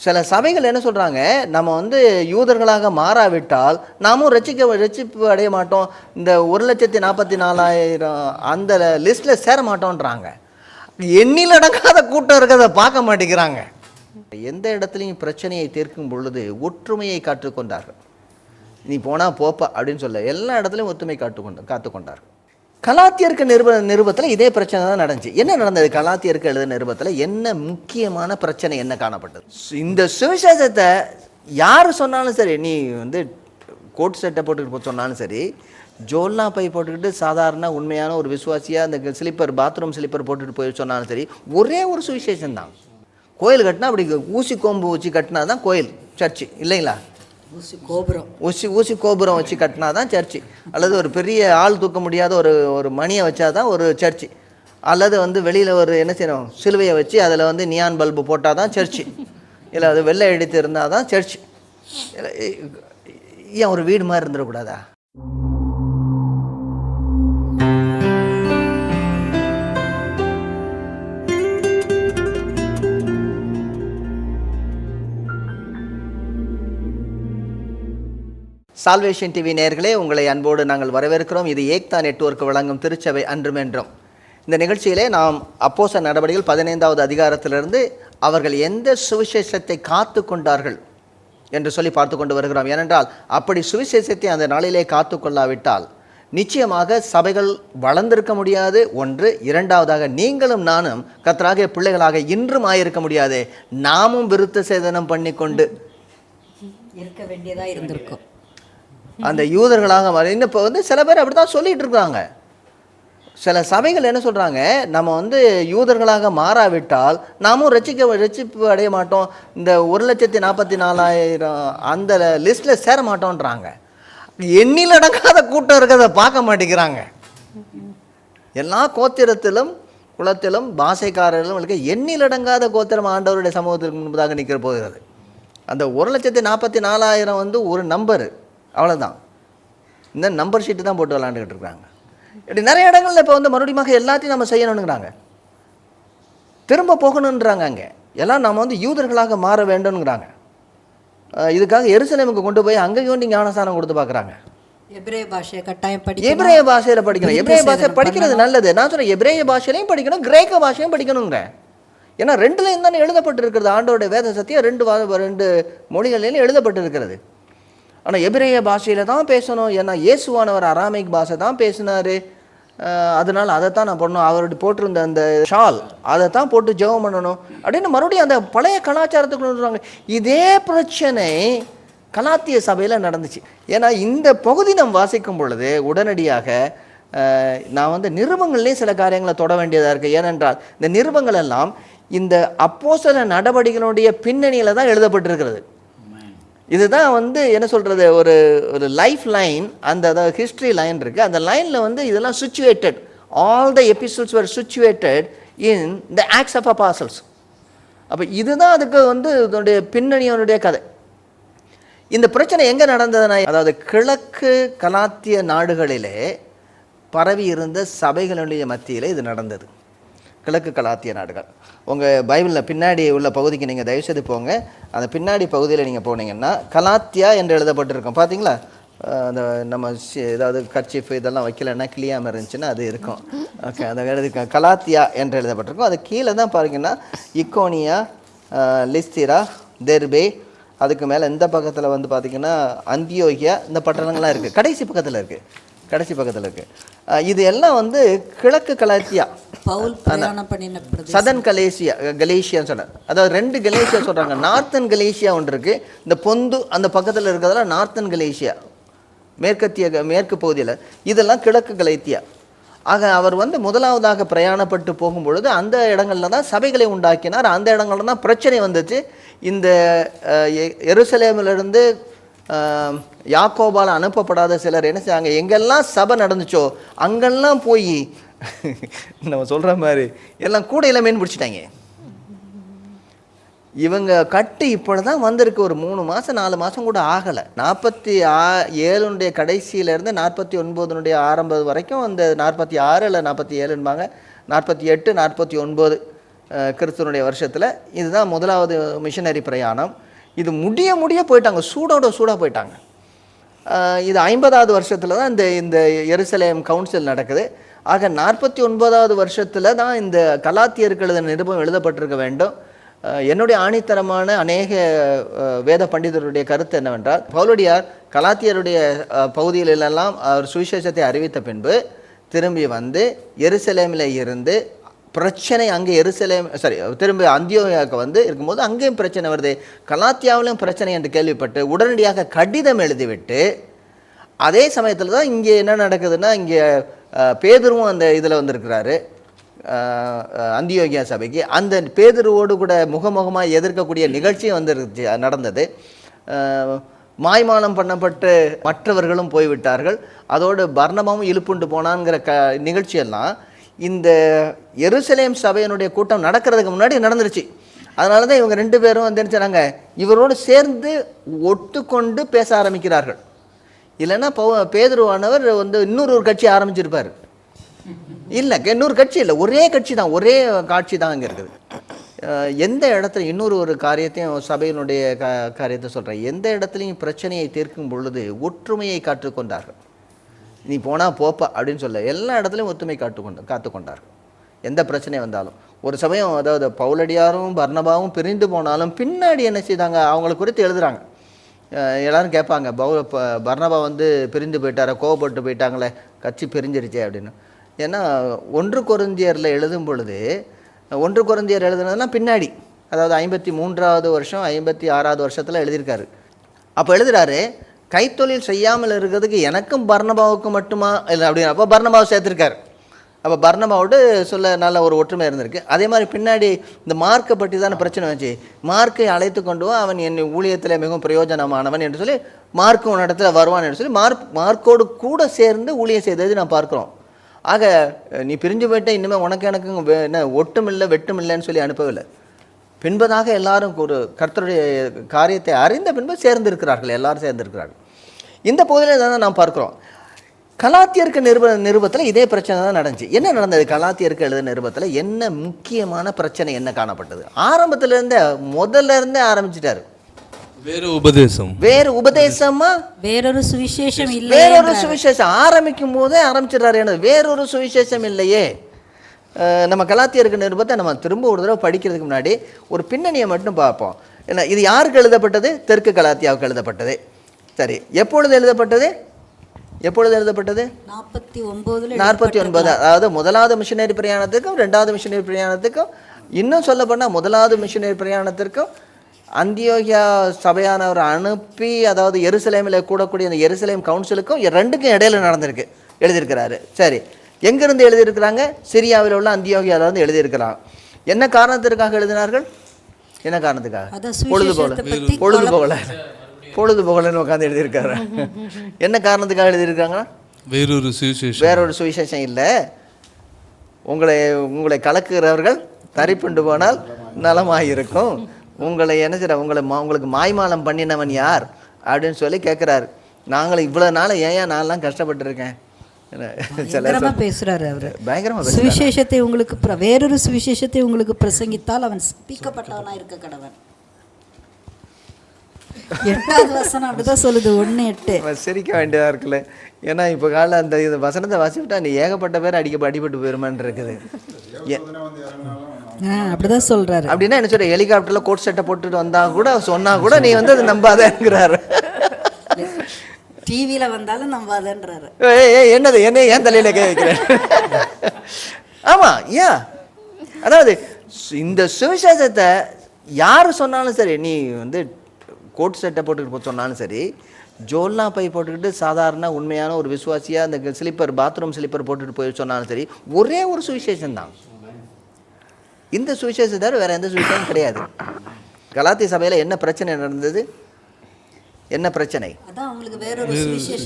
சில சபைகள் என்ன சொல்கிறாங்க, நம்ம வந்து யூதர்களாக மாறாவிட்டால் நாமும் ரட்சிப்பு அடைய மாட்டோம், இந்த 1,44,000 அந்த லிஸ்ட்டில் சேர மாட்டோன்றாங்க. எண்ணில் அடங்காத கூட்டம் இருக்கிறத பார்க்க மாட்டேங்கிறாங்க. எந்த இடத்துலையும் பிரச்சனையை தீர்க்கும் பொழுது ஒற்றுமையை காத்துக்கொண்டார்கள். நீ போனால் போப்பா அப்படின்னு சொல்ல, எல்லா இடத்துலையும் ஒற்றுமை காத்துக்கொண்டார்கள். கலாத்தியருக்கு நிருபத்தில் இதே பிரச்சனை தான் நடந்துச்சு. என்ன நடந்தது? கலாத்தியருக்கு எழுத நிருபத்தில் என்ன முக்கியமான பிரச்சனை என்ன காணப்பட்டது? இந்த சுவிசேஷத்தை யார் சொன்னாலும் சரி, நீ வந்து கோட் செட்டை போட்டுக்கிட்டு சொன்னாலும் சரி, ஜோல்லா பை போட்டுக்கிட்டு சாதாரண உண்மையான ஒரு விசுவாசியாக அந்த ஸ்லிப்பர் பாத்ரூம் ஸ்லிப்பர் போட்டுட்டு போய் சொன்னாலும் சரி, ஒரே ஒரு சுவிசேஷன் தான். கோயில் கட்டினா அப்படி ஊசி கோம்பு வச்சு கட்டினா தான் கோயில், சர்ச்சு இல்லைங்களா? ஊசி கோபுரம் வச்சு கட்டினா தான் சர்ச்சு, அல்லது ஒரு பெரிய ஆள் தூக்க முடியாத ஒரு மணியை வச்சா தான் ஒரு சர்ச்சு, அல்லது வந்து வெளியில் ஒரு என்ன செய்யணும் சிலுவையை வச்சு அதில் வந்து நியான் பல்பு போட்டால் தான் சர்ச்சு, இல்லை அது வெள்ளை எடுத்து இருந்தால் தான் சர்ச்சு. ஏன் ஒரு வீடு மாதிரி இருந்துடக்கூடாதா? சால்வேஷன் டிவி நேயர்களே, உங்களை அன்போடு நாங்கள் வரவேற்கிறோம். இது ஏக்தா நெட்வொர்க் வழங்கும் திருச்சபை அன்றும் என்றும். இந்த நிகழ்ச்சியிலே நாம் அப்போஸ்தலர் நடவடிக்கைகள் 15வது அதிகாரத்திலிருந்து அவர்கள் எந்த சுவிசேஷத்தை காத்து கொண்டார்கள் என்று சொல்லி பார்த்து கொண்டு வருகிறோம். ஏனென்றால் அப்படி சுவிசேஷத்தை அந்த நாளிலே காத்து கொள்ளாவிட்டால் நிச்சயமாக சபைகள் வளர்ந்திருக்க முடியாது. ஒன்று. இரண்டாவதாக, நீங்களும் நானும் கர்த்தராகிய பிள்ளைகளாக இன்றும் ஆயிருக்க முடியாது. நாமும் விருத்த சேதனம் பண்ணி கொண்டு இருக்க வேண்டியதாக இருந்திருக்கும். அந்த யூதர்களாக இன்னும் இப்போ வந்து சில பேர் அப்படி தான் சொல்லிகிட்டு இருக்காங்க. சில சபைகள் என்ன சொல்கிறாங்க, நம்ம வந்து யூதர்களாக மாறாவிட்டால் நாமும் ரட்சிப்பு அடைய மாட்டோம், இந்த 1,44,000 அந்த லிஸ்ட்டில் சேர மாட்டோன்றாங்க. எண்ணில் அடங்காத கூட்டம் இருக்கிறத பார்க்க மாட்டேங்கிறாங்க. எல்லா கோத்திரத்திலும் குலத்திலும் பாஷைக்காரர்களும் இருக்க எண்ணில் அடங்காத கோத்திரம் ஆண்டவருடைய சமூகத்திற்கு முன்பதாக நிற்கிற போகிறது. அந்த 1,44,000 வந்து ஒரு நம்பரு, அவ்வளோதான். இந்த நம்பர் ஷீட்டு தான் போட்டு விளாண்டுக்கிட்டு இருக்காங்க. இப்படி நிறைய இடங்களில் இப்போ வந்து மறுபடியும் எல்லாத்தையும் நம்ம செய்யணுங்கிறாங்க, திரும்ப போகணுன்றாங்க. அங்கே எல்லாம் நம்ம வந்து யூதர்களாக மாற வேண்டும்ங்கிறாங்க. இதுக்காக எருசலேமுக்கு கொண்டு போய் அங்கேயும் ஞானஸ்தானம் கொடுத்து பார்க்குறாங்க. எபிரேய பாஷையை கட்டாயம் எபிரேய பாஷையில் படிக்கணும். எபிரேய பாஷை படிக்கிறது நல்லது. நான் சொல்கிறேன், எபிரேய பாஷையிலையும் படிக்கணும், கிரேக்க பாஷையும் படிக்கணுங்கிறேன். ஏன்னா ரெண்டுலையும் தானே எழுதப்பட்டிருக்கிறது. ஆண்டோடைய வேத சத்தியம் ரெண்டு மொழிகளிலும் எழுதப்பட்டிருக்கிறது. ஆனால் எபிரேய பாஷையில் தான் பேசணும். ஏன்னா இயேசுவானவர் அராமிக் பாஷை தான் பேசினார். அதனால் அதைத்தான் நான் பண்ணணும். அவருடைய போட்டிருந்த அந்த ஷால் அதை தான் போட்டு ஜெபம் பண்ணணும் அப்படின்னு மறுபடியும் அந்த பழைய கலாச்சாரத்துக்கு கொண்டு வருவாங்க. இதே பிரச்சனை கலாத்திய சபையில் நடந்துச்சு. ஏன்னா இந்த பகுதி நாம் வாசிக்கும் பொழுது உடனடியாக நான் வந்து நிருபங்கள்லேயும் சில காரியங்களை தொட வேண்டியதாக இருக்குது. ஏனென்றால் இந்த நிருபங்கள் எல்லாம் இந்த அப்போஸ்தலர் நடவடிக்கைகளுடைய பின்னணியில் தான் எழுதப்பட்டிருக்கிறது. இதுதான் வந்து என்ன சொல்கிறது, ஒரு லைஃப் லைன், அந்த ஹிஸ்ட்ரி லைன் இருக்குது. அந்த லைனில் வந்து இதெல்லாம் situated, all the episodes were situated in the acts of apostles. அப்போ இதுதான் அதுக்கு வந்து இதனுடைய பின்னணியனுடைய கதை. இந்த பிரச்சனை எங்கே நடந்ததுன்னா, அதாவது கிழக்கு கலாத்திய நாடுகளிலே பரவி இருந்த சபைகளுடைய மத்தியில் இது நடந்தது. கிழக்கு கலாத்திய நாடுகள். உங்கள் பைபிளில் பின்னாடி உள்ள பகுதிக்கு நீங்கள் தயவுசெய்து போங்க. அந்த பின்னாடி பகுதியில் நீங்கள் போனீங்கன்னா கலாத்தியா என்று எழுதப்பட்டிருக்கும். பார்த்தீங்களா? அந்த நம்ம ஏதாவது கர்ச்சீஃப் இதெல்லாம் வைக்கலைன்னா கிளியாமல் இருந்துச்சுன்னா அது இருக்கும். ஓகே, அந்த கலாத்தியா என்று எழுதப்பட்டிருக்கும். அது கீழே தான் பாருங்கன்னா இக்கோனியா, லிஸ்திரா, தெர்பே, அதுக்கு மேலே இந்த பக்கத்தில் வந்து பார்த்திங்கன்னா அந்தியோகியா, இந்த பட்டணங்கள்லாம் இருக்குது. கடைசி பக்கத்தில் இருக்குது. இது எல்லாம் வந்து கிழக்கு கலாத்தியா, சதன் கலேசியான்னு சொல்கிறாங்க. அதாவது 2 கலேசியா சொல்கிறாங்க. நார்த்தன் கலேசியா ஒன்று இருக்குது, இந்த பொந்து அந்த பக்கத்தில் இருக்கிறதுல நார்த்தன் கலேசியா, மேற்கு பகுதியில். இதெல்லாம் கிழக்கு கலாத்தியா. ஆக அவர் வந்து முதலாவதாக பிரயாணப்பட்டு போகும்பொழுது அந்த இடங்களில் தான் சபைகளை உண்டாக்கினார். அந்த இடங்கள்ல தான் பிரச்சனை வந்துச்சு. இந்த எருசலேமிலிருந்து யாக்கோபால் அனுப்பப்படாத சிலர் என்ன செய்வாங்க, எங்கெல்லாம் சபை நடந்துச்சோ அங்கெல்லாம் போய் நம்ம சொல்கிற மாதிரி எல்லாம் கூடையில் மீன் பிடிச்சிட்டாங்க. இவங்க கட்டு இப்பொழுது தான் வந்திருக்கு. ஒரு 3 மாதம் 4 மாதம் கூட ஆகலை. 47 கடைசியிலேருந்து 49 ஆரம்பம் வரைக்கும் அந்த 46 இல்லை 47 48 49 கிறிஸ்துவனுடைய வருஷத்தில். இதுதான் முதலாவது மிஷனரி பிரயாணம். இது முடிய போயிட்டாங்க, சூடாக போயிட்டாங்க. இது 50வது வருஷத்தில் தான் இந்த எருசலேம் கவுன்சில் நடக்குது. ஆக 49வது வருஷத்தில் தான் இந்த கலாத்தியருக்கு எழுதின நிருபம் எழுதப்பட்டிருக்க வேண்டும். என்னுடைய ஆணித்தரமான அநேக வேத பண்டிதருடைய கருத்து என்னவென்றால், பவுலடியார் கலாத்தியருடைய பகுதிகளெல்லாம் அவர் சுவிசேஷத்தை அறிவித்த பின்பு திரும்பி வந்து எருசலேமில் இருந்து பிரச்சனை அங்கே திரும்பி அந்தியோகியாவுக்கு வந்து இருக்கும்போது அங்கேயும் பிரச்சனை வருது, கலாத்தியாவிலும் பிரச்சனை என்று கேள்விப்பட்டு உடனடியாக கடிதம் எழுதிவிட்டு, அதே சமயத்தில் தான் இங்கே என்ன நடக்குதுன்னா, இங்கே பேதுருவும் அந்த இதில் வந்திருக்கிறாரு அந்தியோகியா சபைக்கு. அந்த பேதுருவோடு கூட முகமுகமாக எதிர்க்கக்கூடிய நிகழ்ச்சியும் நடந்தது. மாய்மானம் பண்ணப்பட்டு மற்றவர்களும் போய்விட்டார்கள். அதோடு பர்னபாவும் இழுப்புண்டு போனான்ங்கிற நிகழ்ச்சியெல்லாம் இந்த எருசலேம் சபையினுடைய கூட்டம் நடக்கிறதுக்கு முன்னாடி நடந்துருச்சு. அதனால தான் இவங்க 2 பேரும் வந்து என்ன செய்றாங்க, இவரோடு சேர்ந்து ஒட்டுக்கொண்டு பேச ஆரம்பிக்கிறார்கள். இல்லைன்னா பேதுருவானவர் வந்து இன்னொரு கட்சி ஆரம்பிச்சிருப்பார். இல்லை, இன்னொரு கட்சி இல்லை, ஒரே கட்சி தான், ஒரே காட்சி தான் அங்கே இருக்குது. எந்த இடத்துல இன்னொரு காரியத்தையும் சபையினுடைய காரியத்தை சொல்கிறேன், எந்த இடத்துலையும் பிரச்சனையை தீர்க்கும் பொழுது ஒற்றுமையை காத்துக்கொண்டார்கள். நீ போனால் போப்பா அப்படின்னு சொல்ல, எல்லா இடத்துலையும் ஒற்றுமை காத்துக்கொண்டார்கள். எந்த பிரச்சனை வந்தாலும். ஒரு சமயம் அதாவது பவுலடியாரும் பர்னபாவும் பிரிந்து போனாலும் பின்னாடி என்ன செய்தாங்க, அவங்கள குறித்து எழுதுகிறாங்க. எல்லோரும் கேட்பாங்க, பர்னபா வந்து பிரிந்து போயிட்டார, கோவப்பட்டு போயிட்டாங்களே, கட்சி பிரிஞ்சிருச்சே அப்படின்னு. ஏன்னா 1 கொரிந்தியரில் எழுதும் பொழுது, 1 கொரிந்தியர் எழுதுனதுலாம் பின்னாடி, அதாவது 53வது வருஷம் 56வது வருஷத்தில் எழுதியிருக்காரு. அப்போ எழுதுகிறாரு, கைத்தொழில் செய்யாமல் இருக்கிறதுக்கு எனக்கும் பர்னபாவுக்கும் மட்டுமா இல்லை அப்படின்னு. அப்போ பர்னபாவை சேர்த்துருக்காரு. அப்போ பர்னபாவோடு சொல்ல நல்ல ஒரு ஒற்றுமை இருந்திருக்கு. அதே மாதிரி பின்னாடி இந்த மார்க்கை பற்றி தானே பிரச்சனை வந்துச்சு. மார்க்கை அழைத்து கொண்டு அவன் என் ஊழியத்தில் மிகவும் பிரயோஜனமானவன் என்று சொல்லி மார்க்கு ஒரு இடத்துல வருவான் என்று சொல்லி மார்க்கோடு கூட சேர்ந்து ஊழியம் செய்தது நான் பார்க்குறோம். ஆக நீ பிரிஞ்சு போயிட்ட, இனிமேல் உனக்கு எனக்கு என்ன ஒட்டும் இல்லை வெட்டும் இல்லைன்னு சொல்லி அனுப்பவில்லை. பின்பதாக எல்லாரும் ஒரு கர்த்தருடைய காரியத்தை அறிந்த பின்பு சேர்ந்திருக்கிறார்கள், எல்லாரும் சேர்ந்திருக்கிறார்கள். இந்த பகுதியில் தான் நாம் பார்க்குறோம். கலாத்தியருக்கு நிருபத்தில் இதே பிரச்சனை தான் நடந்துச்சு. என்ன நடந்தது கலாத்தியருக்கு எழுத நிருபத்தில்? என்ன முக்கியமான பிரச்சனை என்ன காணப்பட்டது? முதல்ல இருந்தே ஆரம்பிச்சிட்டாரு. வேறு உபதேசமா, வேறொரு சுவிசேஷம் இல்லை. வேறொரு சுவிசேஷம் ஆரம்பிக்கும் போதே ஆரம்பிச்சிடறாரு. என்ன வேறொரு சுவிசேஷம் இல்லையே. நம்ம கலாத்தியருக்கு நிருபத்தை நம்ம திரும்ப ஒரு தடவை படிக்கிறதுக்கு முன்னாடி ஒரு பின்னணியை மட்டும் பார்ப்போம். ஏன்னா இது யாருக்கு எழுதப்பட்டது? தெற்கு கலாத்தியாவுக்கு எழுதப்பட்டது. சரி, எப்பொழுது எழுதப்பட்டது? 49. அதாவது முதலாவது மிஷனரி பிரயாணத்துக்கும் 2வது மிஷனரி பிரயாணத்துக்கும், இன்னும் சொல்ல போனால் முதலாவது மிஷனரி பிரயாணத்திற்கும் அந்தியோகியா சபையானவர் அனுப்பி, அதாவது எருசலேமில் கூடக்கூடிய அந்த எருசலேம் கவுன்சிலுக்கும் 2க்கும் இடையில நடந்திருக்கு, எழுதியிருக்கிறாரு. சரி, எங்கிருந்து எழுதியிருக்கிறாங்க? சிரியாவில் உள்ள அந்தியோகியாவிலிருந்து எழுதியிருக்கிறாங்க. என்ன காரணத்திற்காக எழுதினார்கள்? என்ன காரணத்துக்காக? பொழுதுபோகலன்னு உட்காந்து எழுதியிருக்காரு. என்ன காரணத்துக்காக எழுதியிருக்காங்க? வேறொரு சுவிசேஷம் இல்லை, உங்களை கலக்குகிறவர்கள் தரிப்புண்டு போனால் நலமாயிருக்கும், உங்களை என்ன செய்ற, உங்களுக்கு மாய்மாலம் பண்ணினவன் யார் அப்படின்னு சொல்லி கேட்குறாரு. நாங்களும் இவ்வளோ நாள் ஏன் நான்லாம் கஷ்டப்பட்டுருக்கேன் பேசுறாரு அவரு. பயங்கரமா சுவிசேஷத்தை உங்களுக்கு வேறொரு சுவிசேஷத்தை உங்களுக்கு பிரசங்கித்தால் அவன் ஸ்பீக்கப்பட்டவனா இருக்க கடவன். 8வது வசனம் அப்படிதான் சொல்லுது. 1:8 சிரிக்க வேண்டியதா இருக்குல்ல. ஏன்னா இப்போ கால அந்த இது வசனத்தை வாசிவிட்டா நீ ஏகப்பட்ட பேர் அடிபட்டு போயிருமான்னு இருக்குது. அப்படிதான் சொல்றாரு. அப்படின்னா என்ன சொல்ற, ஹெலிகாப்டர்ல கோட் செட்டை போட்டுட்டு வந்தா கூட சொன்னா கூட நீ வந்து அதை நம்பாதேங்கிறாரு. டிவியில வந்தாலும் நம்பாதேன்றாரு. என்னது என்ன ஏன் தலையில கை வைக்கிறேன்? ஆமா, ஏன் அதாவது இந்த சுவிசேஷத்தை யாரு சொன்னாலும் சரி, நீ வந்து கோட் செட்டை போட்டுக்கிட்டு சொன்னாலும் சரி, ஜோல்லா பை போட்டுக்கிட்டு சாதாரண உண்மையான ஒரு விசுவாசியாக அந்த ஸ்லிப்பர் பாத்ரூம் ஸ்லிப்பர் போட்டுட்டு போய் சொன்னாலும் சரி, ஒரே ஒரு சுவிசேஷம் தான். இந்த சுவிசேஷம் தவிர வேற எந்த சுவிசேஷம் கிடையாது. கலாத்திய சபையில் என்ன பிரச்சனை நடந்தது? என்ன பிரச்சனை?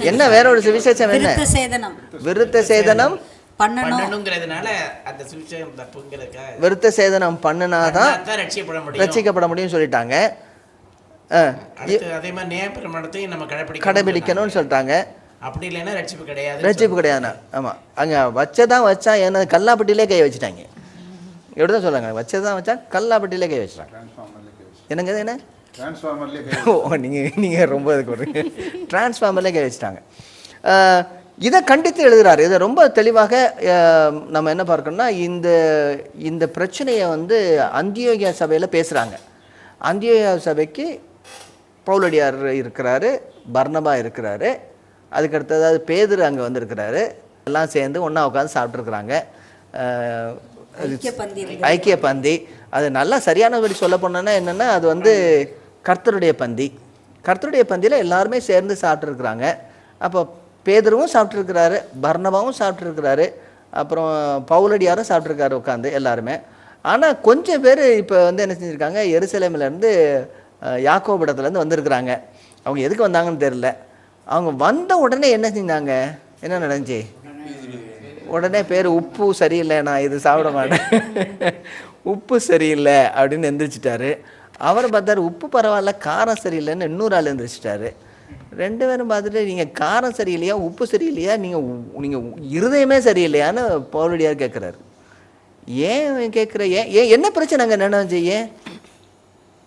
என்ன வேறொரு சுவிசேஷம்? என்ன விருத்த சேதனம் விருத்த சேதனம் பண்ணினாதான் ரட்சிக்கப்பட முடியும் சொல்லிட்டாங்க. கடைபிடிக்கணும்னு சொல்லிட்டாங்க. அப்படி இல்லைன்னா ரட்சிப்பு கிடையாது. ஆமாம், அங்கே வச்சா ஏன்னா கல்லாப்பட்டியிலே கை வச்சுட்டாங்க. எப்படி தான் சொல்லுங்க, வச்சது தான் வச்சா கல்லாப்பட்டியிலே கை வச்சிட்டாங்க. என்னங்க இது என்ன நீங்கள் ரொம்ப இதுக்கு ஒரு டிரான்ஸ்ஃபார்மர்லேயே கை வச்சிட்டாங்க. இதை கண்டித்து எழுதுகிறார். இதை ரொம்ப தெளிவாக நம்ம என்ன பார்க்கணும்னா, இந்த பிரச்சனையை வந்து அந்தியோகியா சபையில் பேசுகிறாங்க. அந்தியோகியா சபைக்கு பவுலடியார் இருக்கிறாரு, பர்னபா இருக்கிறாரு, அதுக்கடுத்ததாவது பேதுரு அங்கே வந்திருக்கிறாரு. எல்லாம் சேர்ந்து ஒன்றா உட்காந்து சாப்பிட்ருக்குறாங்க. ஐக்கிய பந்தி. அது நல்லா சரியானபடி சொல்ல போனோன்னா என்னென்னா, அது வந்து கர்த்தருடைய பந்தி. கர்த்தருடைய பந்தியில் எல்லாருமே சேர்ந்து சாப்பிட்ருக்குறாங்க. அப்போ பேதுருவும் சாப்பிட்ருக்கிறாரு, பர்னபாவும் சாப்பிட்ருக்கிறாரு, அப்புறம் பவுலடியாரும் சாப்பிட்ருக்காரு உட்காந்து எல்லாருமே. ஆனால் கொஞ்சம் பேர் இப்போ வந்து என்ன செஞ்சுருக்காங்க, எருசலேமிலேருந்து யாக்கோபிடத்துலேருந்து வந்திருக்கிறாங்க. அவங்க எதுக்கு வந்தாங்கன்னு தெரில. அவங்க வந்த உடனே என்ன செஞ்சாங்க, என்ன நடந்துச்சு, உடனே பேர் உப்பு சரியில்லை, நான் இது சாப்பிட மாட்டேன், உப்பு சரியில்லை அப்படின்னு எந்திரிச்சிட்டாரு. அவரை பார்த்தாரு, உப்பு பரவாயில்ல, காரம் சரியில்லைன்னு இன்னொரு ஆள் எந்திரிச்சிட்டாரு. ரெண்டு பேரும் பார்த்துட்டு, நீங்கள் காரம் சரியில்லையா, உப்பு சரியில்லையா, நீங்கள் இருதயமே சரியில்லையான்னு பவுலடியார் கேட்குறாரு. ஏன் கேட்குற, ஏன் என்ன பிரச்சனை அங்கே நடந்துச்சு,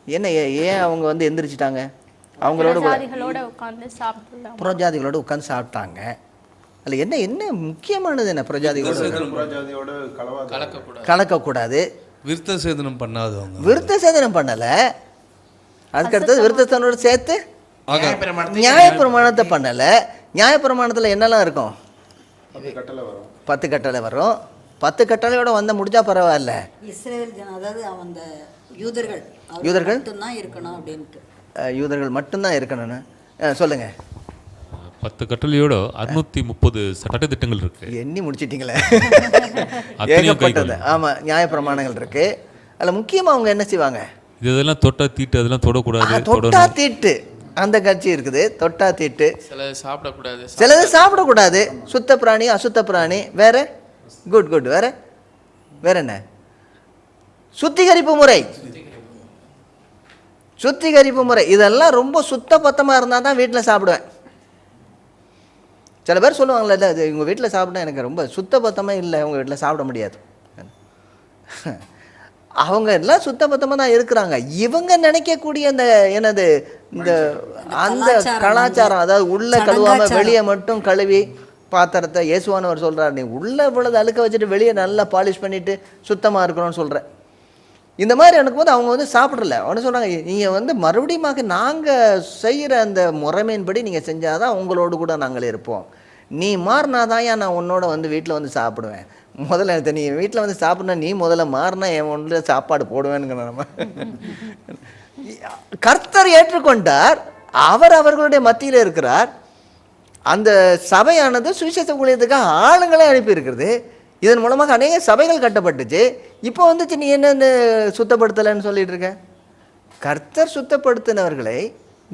என்ன ஏன் அவங்க வந்து எந்திரிச்சிட்டாங்க, அவங்களோட புறஜாதிகளோடு உட்காந்து சாப்பிட்டாங்க. அதில் என்ன முக்கியமானது என்ன, புறஜாதிகளோடு கலக்கக்கூடாது, விருத்த சேதனம் பண்ணாதவங்க, விருத்த சேதனம் பண்ணலை, அதுக்கடுத்தது விருத்த சேதனோடு சேர்த்து நியாயப்பிரமாணத்தை பண்ணலை. நியாயப்பிரமாணத்தில் என்னெல்லாம் இருக்கும், 10 கட்டளை வரும். 10 கட்டளையோட வந்த முடிஞ்சா பரவாயில்ல, இஸ்ரேல் அதாவது அந்த யூதர்கள் மட்டும்தான் இருக்கணும் அப்படின்ட்டு, யூதர்கள் மட்டும்தான் இருக்கணும்னு சொல்லுங்க. 10 கட்டளையோட 630 சட்டத்திட்டங்கள் இருக்கு. எண்ணி முடிச்சிட்டீங்களே, ஏகப்பட்டது. ஆமாம், நியாயப்பிரமாணங்கள் இருக்கு. அதில் முக்கியமாக அவங்க என்ன செய்வாங்க, இதெல்லாம் தொட்டா தீட்டு, அதெல்லாம் தொடக்கூடாது. தொட்டா தீட்டு அந்த கட்சி இருக்குது, தொட்டா தீட்டு, சிலது சாப்பிடக்கூடாது, சுத்த பிராணி அசுத்த பிராணி, வேற குட் வேற என்ன, சுத்திகரிப்பு முறை, இதெல்லாம் ரொம்ப சுத்த பத்தமாக இருந்தால் தான் வீட்டில் சாப்பிடுவேன். சில பேர் சொல்லுவாங்கள்ல, அது உங்கள் வீட்டில் சாப்பிட்டா எனக்கு ரொம்ப சுத்த பத்தமாக இல்லை, உங்கள் வீட்டில் சாப்பிட முடியாது. அவங்க எல்லாம் சுத்த பத்தமாக தான் இருக்கிறாங்க. இவங்க நினைக்கக்கூடிய அந்த என்னது, அந்த கலாச்சாரம், அதாவது உள்ள கழுவாமல் வெளியே மட்டும் கழுவி பாத்திரத்தை, இயேசுவானவர் சொல்கிறார், நீ உள்ள இவ்வளவு அழுக்க வச்சுட்டு வெளியே நல்லா பாலிஷ் பண்ணிவிட்டு சுத்தமாக இருக்கணும்னு சொல்கிறேன். இந்த மாதிரி இருக்கும்போது அவங்க வந்து சாப்பிடல. அவனு சொல்கிறாங்க, நீங்கள் வந்து மறுபடியும் நாங்கள் செய்கிற அந்த முறைமையின்படி நீங்கள் செஞ்சால் தான் உங்களோடு கூட நாங்கள் இருப்போம். நீ மாறினாதான் நான் உன்னோட வந்து வீட்டில் வந்து சாப்பிடுவேன். முதல்ல நீ வீட்டில் வந்து சாப்பிட்னா, நீ முதல்ல மாறினா என் ஒன்று சாப்பாடு போடுவேனுங்க. நம்ம கர்த்தர் ஏற்றுக்கொண்டார், அவர்களுடைய மத்தியில் இருக்கிறார். அந்த சபையானது சுவிசேஷ ஊழியத்துக்காக ஆளுங்களே அனுப்பியிருக்கிறது. இதன் மூலமாக அநேக சபைகள் கட்டப்பட்டுச்சு. இப்போ வந்துச்சு, நீ என்னென்னு சுத்தப்படுத்தலைன்னு சொல்லிட்டு இருக்க. கர்த்தர் சுத்தப்படுத்தினவர்களை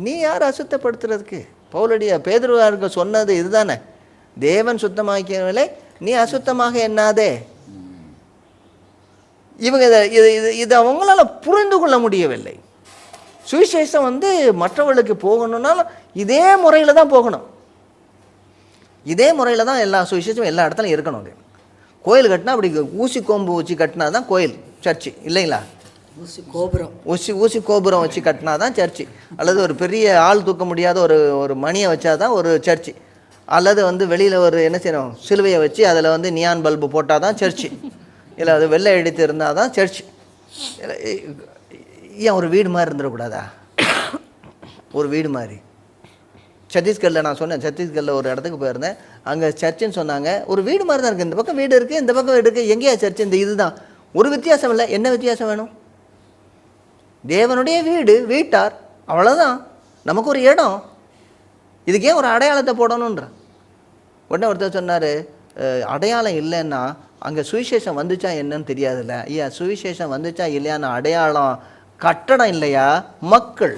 நீ யார் அசுத்தப்படுத்துறதுக்கு? பேதுருவாருக்கு சொன்னது இதுதானே, தேவன் சுத்தமாக்கியவர்களை நீ அசுத்தமாக எண்ணாதே. இவங்க இதை அவங்களால புரிந்து கொள்ள முடியவில்லை. சுவிசேஷம் வந்து மற்றவர்களுக்கு போகணுன்னாலும் இதே முறையில் தான் போகணும். இதே முறையில் தான் எல்லா சுவிசேஷமும் எல்லா இடத்துலையும் இருக்கணும். கோயில் கட்டினா அப்படி ஊசி கோம்பு வச்சு கட்டினா தான் கோயில், சர்ச்சு இல்லைங்களா? ஊசி கோபுரம் வச்சு கட்டினா தான் சர்ச்சு. அல்லது ஒரு பெரிய ஆள் தூக்க முடியாத ஒரு மணியை வச்சா தான் ஒரு சர்ச்சு. அல்லது வந்து வெளியில் ஒரு என்ன செய்யணும், சிலுவையை வச்சு அதில் வந்து நியான் பல்பு போட்டால் தான் சர்ச்சு. இல்லை அது வெள்ளை எடுத்து இருந்தால் தான் சர்ச்சு. ஏன் ஒரு வீடு மாதிரி இருந்துடக்கூடாதா? ஒரு வீடு மாதிரி சத்தீஸ்கரில் நான் சொன்னேன், சத்தீஸ்கரில் ஒரு இடத்துக்கு போயிருந்தேன். அங்கே சர்ச்சுன்னு சொன்னாங்க. ஒரு வீடு மாதிரி தான் இருக்குது. இந்த பக்கம் வீடு இருக்குது, இந்த பக்கம் வீடு இருக்குது. எங்கேயா சர்ச்சு? இந்த இதுதான். ஒரு வித்தியாசம் இல்லை. என்ன வித்தியாசம் வேணும்? தேவனுடைய வீடு, வீட்டார், அவ்வளோதான். நமக்கு ஒரு இடம். இதுக்கே ஒரு அடையாளத்தை போடணுன்ற. உடனே ஒருத்தர் சொன்னார், அடையாளம் இல்லைன்னா அங்கே சுவிசேஷம் வந்துச்சா என்னன்னு தெரியாதுல்ல. ஐயா, சுவிசேஷம் வந்துச்சா இல்லையான்னு அடையாளம் கட்டடம் இல்லையா, மக்கள்.